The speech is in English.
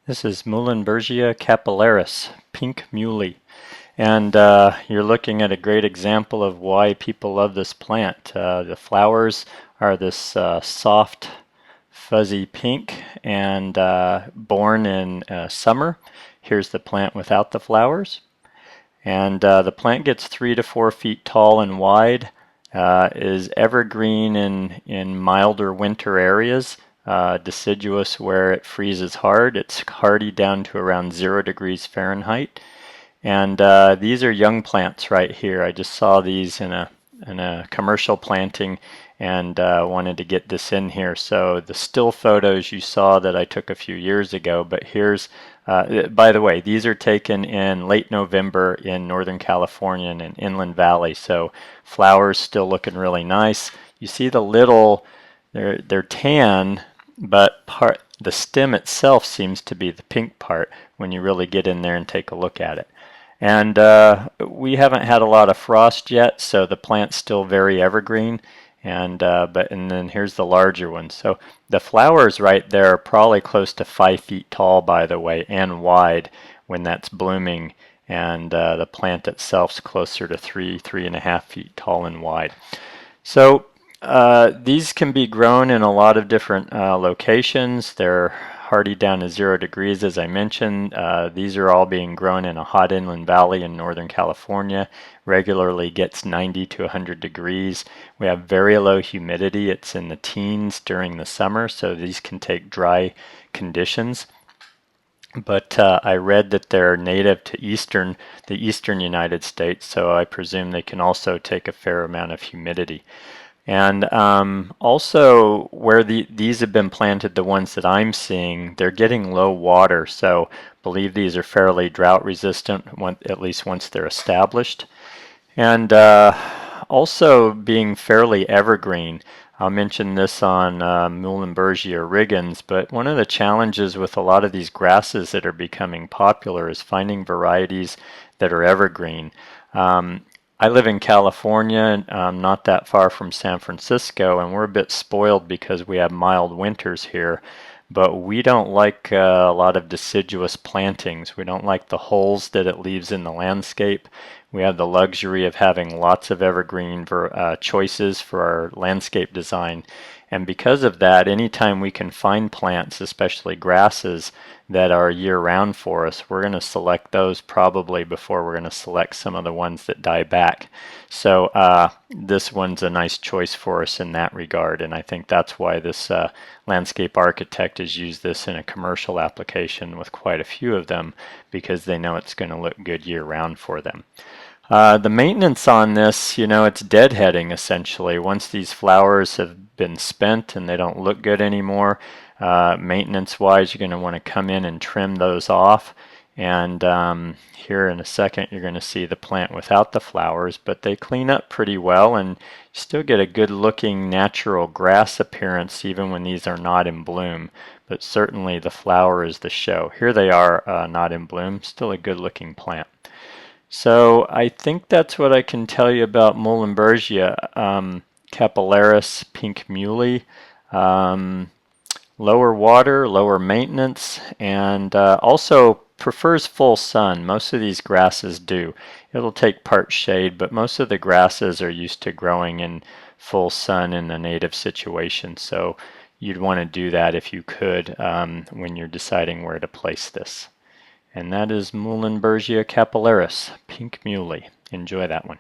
This is Muhlenbergia capillaris, pink muhly. And you're looking at a great example of why people love this plant. The flowers are this soft, fuzzy pink and born in summer. Here's the plant without the flowers. And the plant gets 3 to 4 feet tall and wide, is evergreen in milder winter areas, deciduous where it freezes hard. It's hardy down to around 0 degrees Fahrenheit. And these are young plants right here. I just saw these in a commercial planting and wanted to get this in here. So the still photos you saw that I took a few years ago, but here's, by the way, these are taken in late November in Northern California and in Inland Valley. So flowers still looking really nice. You see the little, they're tan, but the stem itself seems to be the pink part when you really get in there and take a look at it. And we haven't had a lot of frost yet, so the plant's still very evergreen. And then here's the larger one. So the flowers right there are probably close to 5 feet tall, by the way, and wide when that's blooming. And the plant itself's closer to 3.5 feet tall and wide. So these can be grown in a lot of different locations. They're hardy down to 0 degrees, as I mentioned. These are all being grown in a hot inland valley in Northern California. Regularly gets 90 to 100 degrees. We have very low humidity. It's in the teens during the summer, so these can take dry conditions. But I read that they're native to the eastern United States, so I presume they can also take a fair amount of humidity. And also where these have been planted, the ones that I'm seeing, they're getting low water. So I believe these are fairly drought resistant, at least once they're established. And also being fairly evergreen. I'll mention this on Muhlenbergia riggans, but one of the challenges with a lot of these grasses that are becoming popular is finding varieties that are evergreen. I live in California, not that far from San Francisco, and we're a bit spoiled because we have mild winters here, but we don't like a lot of deciduous plantings. We don't like the holes that it leaves in the landscape. We have the luxury of having lots of evergreen choices for our landscape design. And because of that, anytime we can find plants, especially grasses, that are year-round for us, we're going to select those probably before we're going to select some of the ones that die back. So this one's a nice choice for us in that regard, and I think that's why this landscape architect has used this in a commercial application with quite a few of them, because they know it's going to look good year-round for them. The maintenance on this, it's deadheading essentially. Once these flowers have been spent and they don't look good anymore, maintenance-wise, you're going to want to come in and trim those off. And here in a second, you're going to see the plant without the flowers, but they clean up pretty well, and you still get a good-looking natural grass appearance even when these are not in bloom. But certainly the flower is the show. Here they are not in bloom, still a good-looking plant. So I think that's what I can tell you about Muhlenbergia capillaris pink muhly. Lower water, lower maintenance, and also prefers full sun. Most of these grasses do. It'll take part shade, but most of the grasses are used to growing in full sun in the native situation. So you'd want to do that if you could when you're deciding where to place this. And that is Muhlenbergia capillaris, pink muhly. Enjoy that one.